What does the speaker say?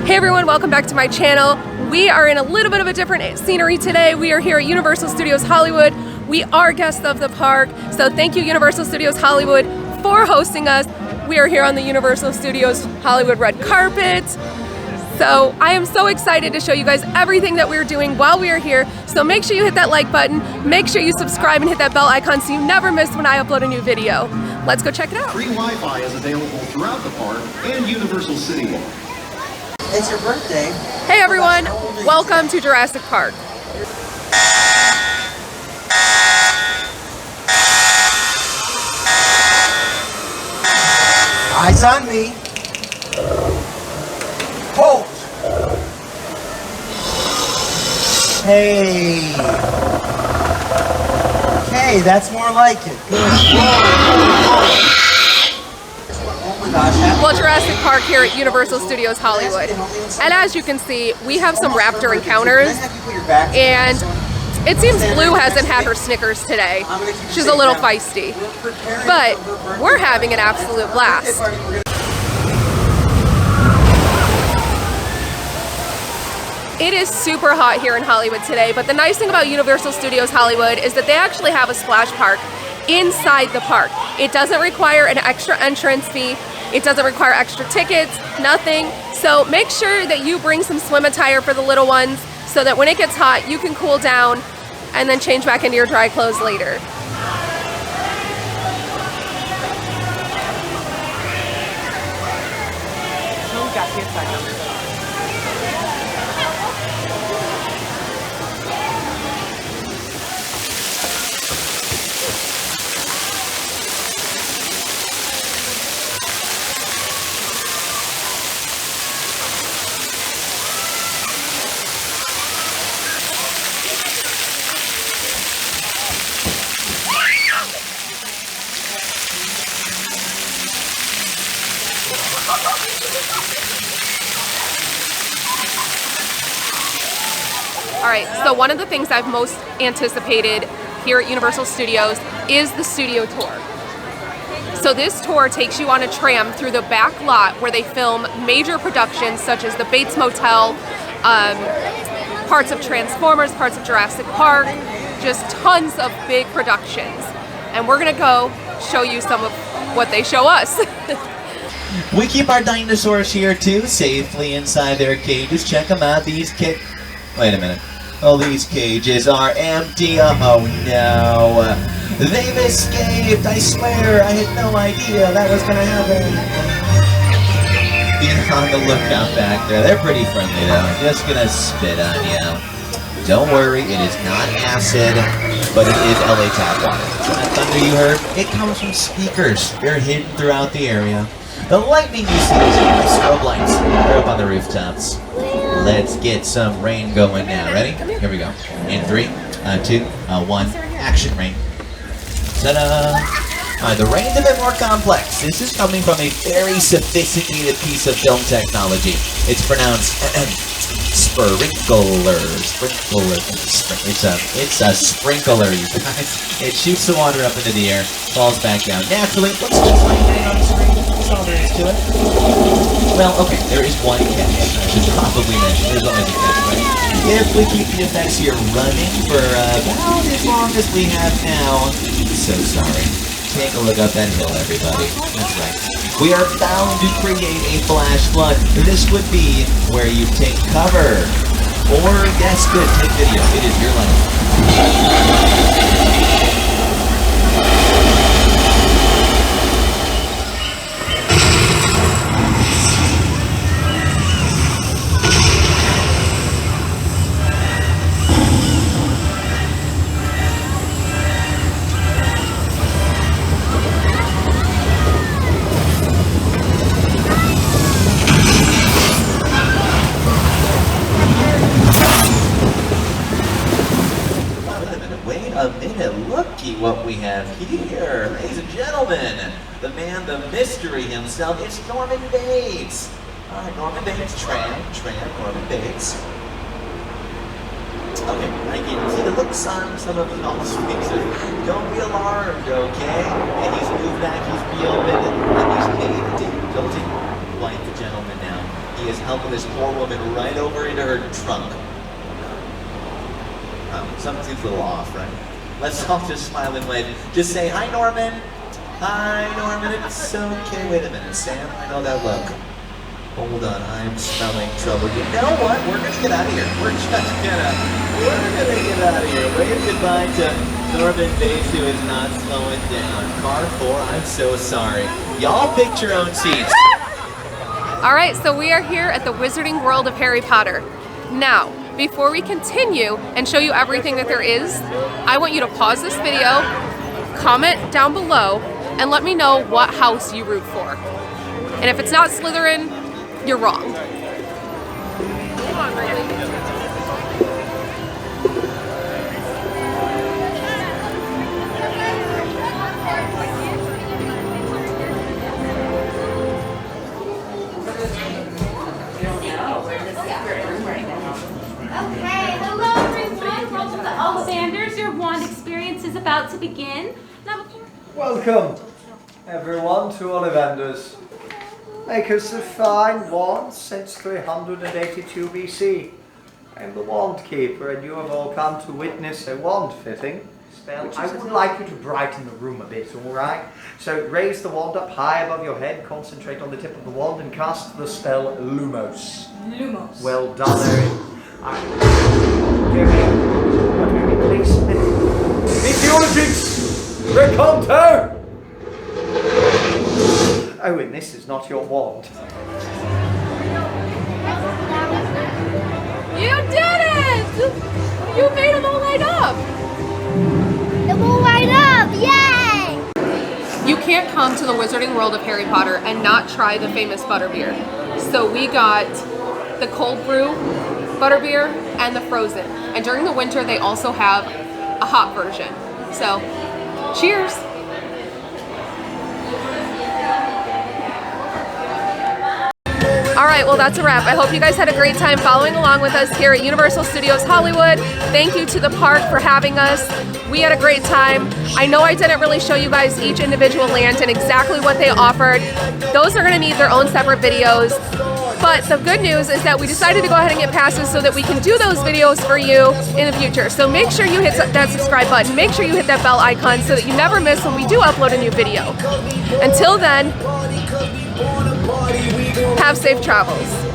Hey everyone, welcome back to my channel. We are in a little bit of a different scenery today. We are here at Universal Studios Hollywood. We are guests of the park, so thank you Universal Studios Hollywood for hosting us. We are here on the Universal Studios Hollywood red carpet. So I am so excited to show you guys everything that we're doing while we are here. So make sure you hit that like button, make sure you subscribe and hit that bell icon so you never miss when I upload a new video. Let's go check it out. Free Wi-Fi is available throughout the park and Universal City Walk. It's your birthday. Hey everyone, welcome to Jurassic Park. Eyes on me. Hold. Hey. Okay, that's more like it. Good. Oh my gosh. Well, Jurassic Park here at Universal Studios Hollywood. And as you can see, we have some raptor encounters, and it seems Blue hasn't had her Snickers today. She's a little feisty, but we're having an absolute blast. It is super hot here in Hollywood today, but the nice thing about Universal Studios Hollywood is that they actually have a splash park inside the park. It doesn't require an extra entrance fee. It doesn't require extra tickets, nothing. So make sure that you bring some swim attire for the little ones so that when it gets hot, you can cool down and then change back into your dry clothes later. Alright, so one of the things I've most anticipated here at Universal Studios is the studio tour. So this tour takes you on a tram through the back lot where they film major productions such as the Bates Motel, parts of Transformers, parts of Jurassic Park, just tons of big productions. And we're gonna go show you some of what they show us. We keep our dinosaurs here too, safely inside their cages. Check them out. These Wait a minute. Oh, these cages are empty. Oh no. They've escaped. I swear, I had no idea that was gonna happen. Be on the lookout back there. They're pretty friendly though. Just gonna spit on you. Don't worry, it is not acid, but it is LA tap water. So that thunder you heard, it comes from speakers. They're hidden throughout the area. The lightning you see is my strobe lights. They're up on the rooftops. Let's get some rain going now. Ready? Here we go. In 3, 2, 1, action rain. Ta-da! Alright, the rain's a bit more complex. This is coming from a very sophisticated piece of film technology. It's pronounced sprinkler. It's a sprinkler, you guys. It shoots the water up into the air, falls back down naturally. Looks just like rain on the screen. That's all there is to it. Well, okay, there is one catch. I should probably mention. There's always a catch, right? If we keep the effects here running for about as long as we have now, so sorry. Take a look up that hill, everybody. That's right. We are bound to create a flash flood. This would be where you take cover. Or, yes, good, take video. It is your life. A minute, looky what we have here. Ladies and gentlemen, the man, the mystery himself, it's Norman Bates. Alright, Norman Bates, Norman Bates. Okay, I can see the looks on some of y'all's faces. Don't be alarmed, okay? And he's moved back, he's reopened, and he's made a building like the gentleman now. He is helping this poor woman right over into her trunk. Something seems a little off, right? Let's all just smile and wave. Just say, hi, Norman. Hi, Norman. It's okay. Wait a minute, Sam. I know that look. Hold on, I'm smelling trouble. You know what? We're gonna get out of here. We're gonna get out of here. Wave goodbye to Norman Bates, who is not slowing down. Car 4, I'm so sorry. Y'all picked your own seats. All right, so we are here at the Wizarding World of Harry Potter. Now, before we continue and show you everything that there is, I want you to pause this video, comment down below, and let me know what house you root for. And if it's not Slytherin, you're wrong. Come on, Riley. Okay, hello everyone. Welcome to Alexander's. Your wand experience is about to begin. Now, Welcome, everyone, to Ollivander's. Makers of fine wands since 382 BC. I am the wand keeper, and you have all come to witness a wand fitting spell. I would like you to brighten the room a bit, alright? So raise the wand up high above your head, concentrate on the tip of the wand, and cast the spell Lumos. Lumos. Well done, Erin. Please. Meteorologics! Reconto! Oh, and this is not your wand. You did it! You made them all light up! It will light up! Yay! You can't come to the Wizarding World of Harry Potter and not try the famous butterbeer. So we got the cold brew butterbeer and the frozen. And during the winter, they also have a hot version. So, cheers! All right, well, that's a wrap. I hope you guys had a great time following along with us here at Universal Studios Hollywood. Thank you to the park for having us. We had a great time. I know I didn't really show you guys each individual land and exactly what they offered. Those are gonna need their own separate videos. But the good news is that we decided to go ahead and get passes so that we can do those videos for you in the future. So make sure you hit that subscribe button. Make sure you hit that bell icon so that you never miss when we do upload a new video. Until then, have safe travels.